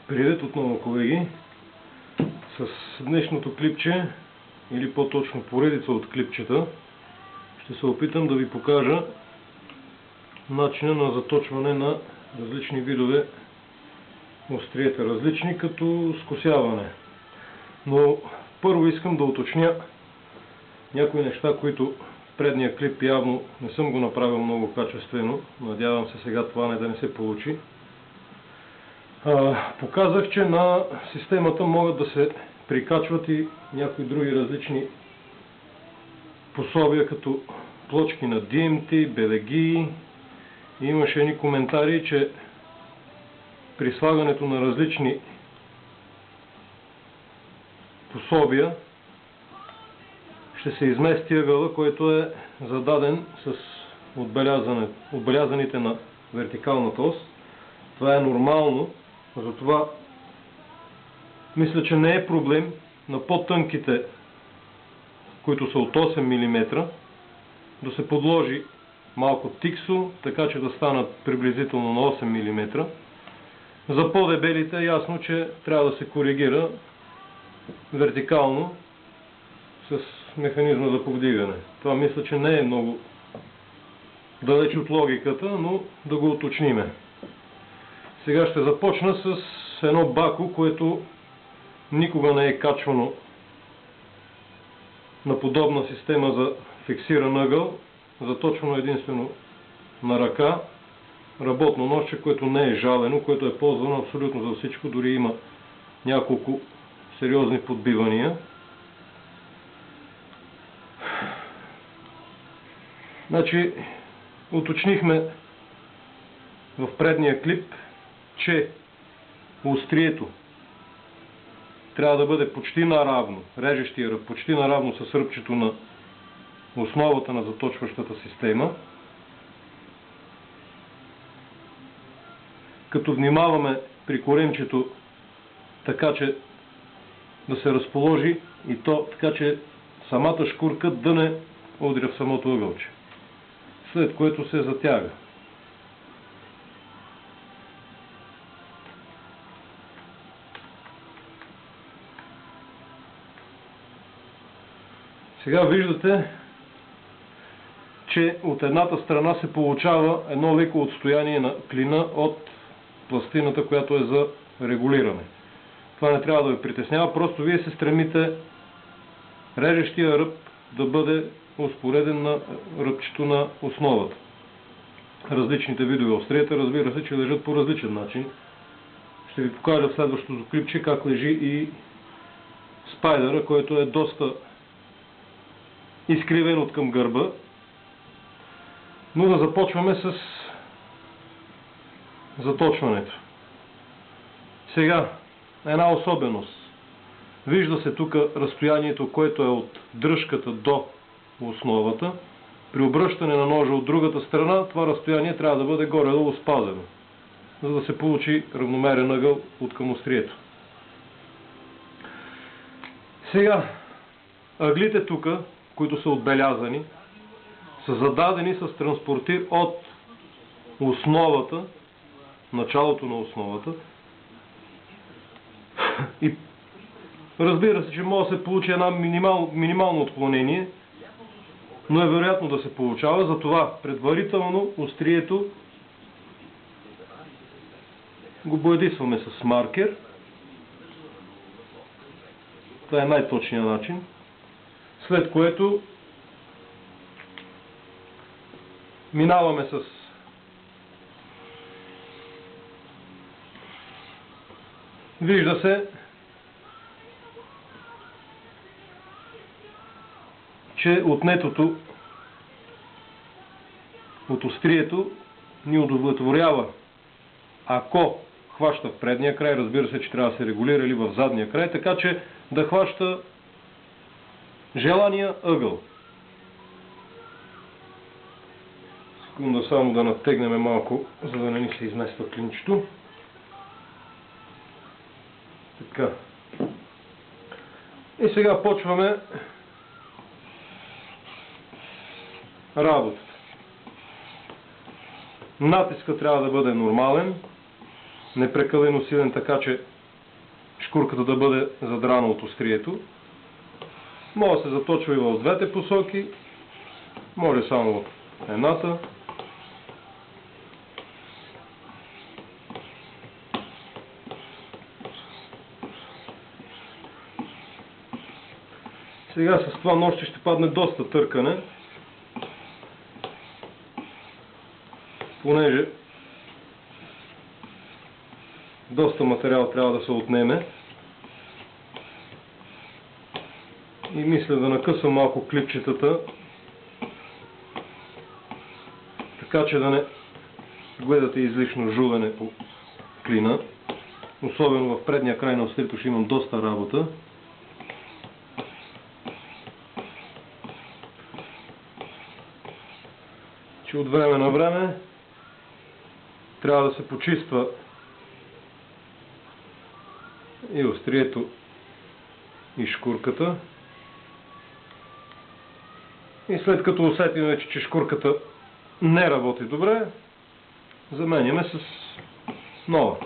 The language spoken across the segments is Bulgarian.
Привет отново, колеги! С днешното клипче, или по-точно поредица от клипчета, ще се опитам да ви покажа начина на заточване на различни видове остриета, различни като скосяване. Но първо искам да уточня някои неща, които в предния клип явно не съм го направил много качествено. Надявам се сега това да не се получи. Показах, че на системата могат да се прикачват и някои други различни пособия, като плочки на DMT, белеги. Имаше едни коментари, че при слагането на различни пособия ще се измести ъгъла, който е зададен с отбелязаните на вертикалната ос. Това е нормално, затова мисля, че не е проблем на по-тънките, които са от 8 мм, да се подложи малко тиксо, така че да станат приблизително на 8 мм. За по-дебелите е ясно, че трябва да се коригира вертикално с механизма за повдигане. Това мисля, че не е много далеч от логиката, но да го уточниме. Сега ще започна с едно бако, което никога не е качвано на подобна система за фиксиран ъгъл, заточвано единствено на ръка, работно ножче, което не е жалено, което е ползвано абсолютно за всичко, дори има няколко сериозни подбивания. Значи, уточнихме в предния клип, че острието трябва да бъде почти наравно, режещия ръб, почти наравно с ръбчето на основата на заточващата система. Като внимаваме при коремчето така, че да се разположи и то така, че самата шкурка да не удря в самото ъгълче. След което се затяга. Сега виждате, че от едната страна се получава едно леко отстояние на клина от пластината, която е за регулиране. Това не трябва да ви притеснява, просто вие се стремите режещия ръб да бъде успореден на ръбчето на основата. Различните видове остриета, разбира се, че лежат по различен начин. Ще ви покажа в следващото клипче как лежи и спайдъра, който е доста изкривен от към гърба. Но да започваме с заточването. Сега, една особеност. Вижда се тук разстоянието, което е от дръжката до основата. При обръщане на ножа от другата страна, това разстояние трябва да бъде горе-долу спазено, за да се получи равномерен ъгъл от към острието. Сега, ъглите тук, които са отбелязани, са зададени с транспортир от основата, началото на основата. И разбира се, че може да се получи една минимално отклонение, но е вероятно да се получава, затова предварително острието го боядисваме с маркер. Това е най-точният начин. След което минаваме с вижда се, че отнетото от острието ни удовлетворява, ако хваща в предния край, разбира се, че трябва да се регулира или в задния край, така че да хваща желания ъгъл. Секунда само да натегнем малко, за да не ни се измества клинчето. Така. И сега почваме работата. Натискът трябва да бъде нормален, непрекалено силен, така че шкурката да бъде задрана от острието. Може да се заточва и в двете посоки, може само в едната. Сега с това ножче ще падне доста търкане, понеже доста материал трябва да се отнеме. И мисля да накъсам малко клипчетата, така че да не гледате излишно жувене по клина. Особено в предния край на острието ще имам доста работа. Че от време на време трябва да се почиства и острието, и шкурката. И след като усетим вече, че шкурката не работи добре, заменяме с нова.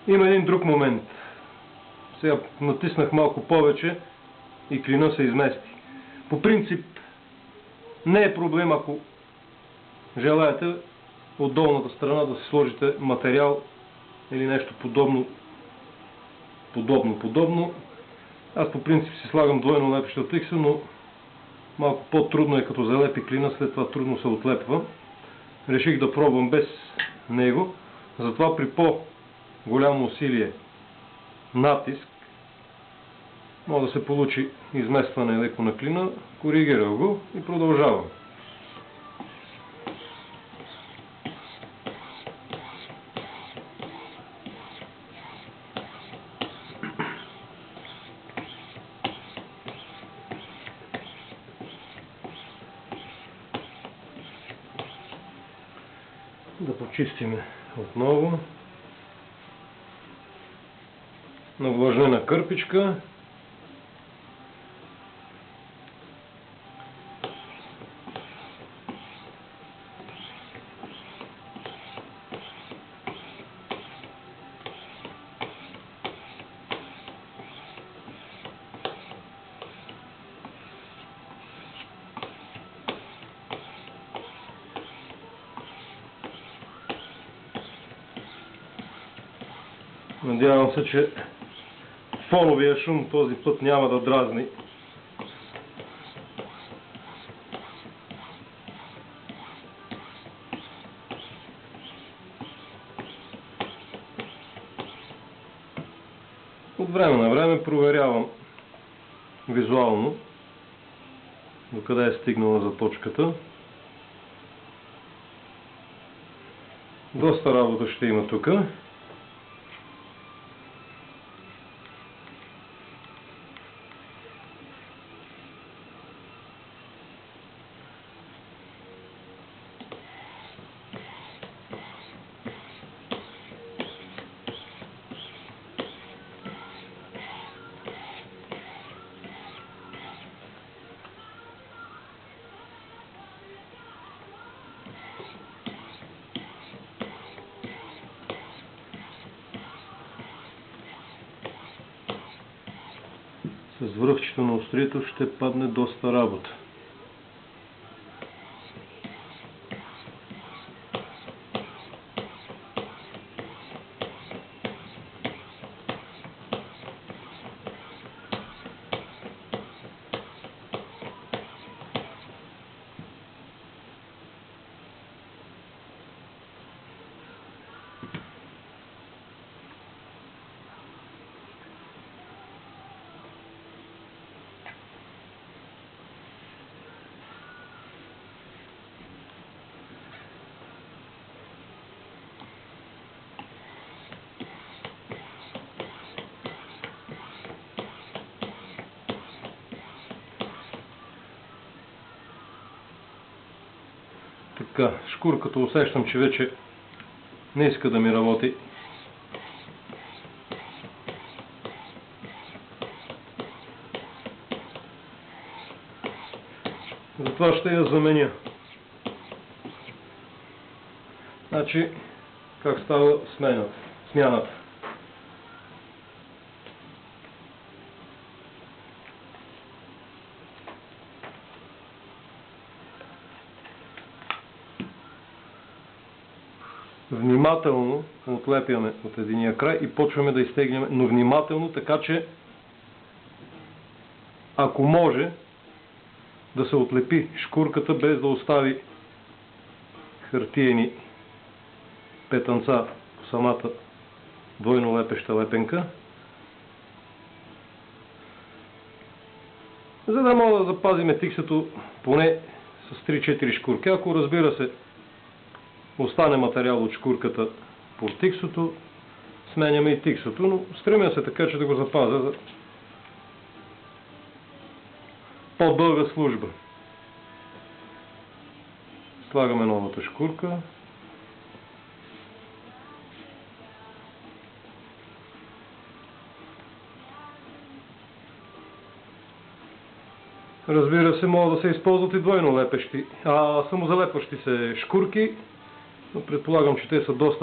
Има един друг момент. Сега натиснах малко повече и клина се измести. По принцип не е проблем, ако желаете от долната страна да си сложите материал или нещо подобно. Аз по принцип си слагам двойно лепещо от икса, но малко по-трудно е като залепи клина, след това трудно се отлепва. Реших да пробвам без него, затова при по-голямо усилие натиск може да се получи изместване леко на клина, коригирам го и продължавам. Да почистим отново на влажнена кърпичка. Надявам се, че фоновия шум този път няма да дразни. От време на време проверявам визуално докъде е стигнала заточката. Доста работа ще има тук. С връхчето на острието ще падне доста работа. Така, шкурката усещам, че вече не иска да ми работи. Затова ще я заменя. Значи, как става смяната. Внимателно отлепяме от единия край и почваме да изтегляме, но внимателно, така че ако може да се отлепи шкурката без да остави хартиени петънца по самата двойно лепеща лепенка, за да мога да запазим тиксето поне с 3-4 шкурки. Ако, разбира се, остане материал от шкурката по тиксото, сменяме и тиксото, но стремя се така, че да го запазя за по-дълга служба. Слагаме новата шкурка. Разбира се, могат да се използват и двойно лепещи, самозалепващи се шкурки, но предполагам, че те са доста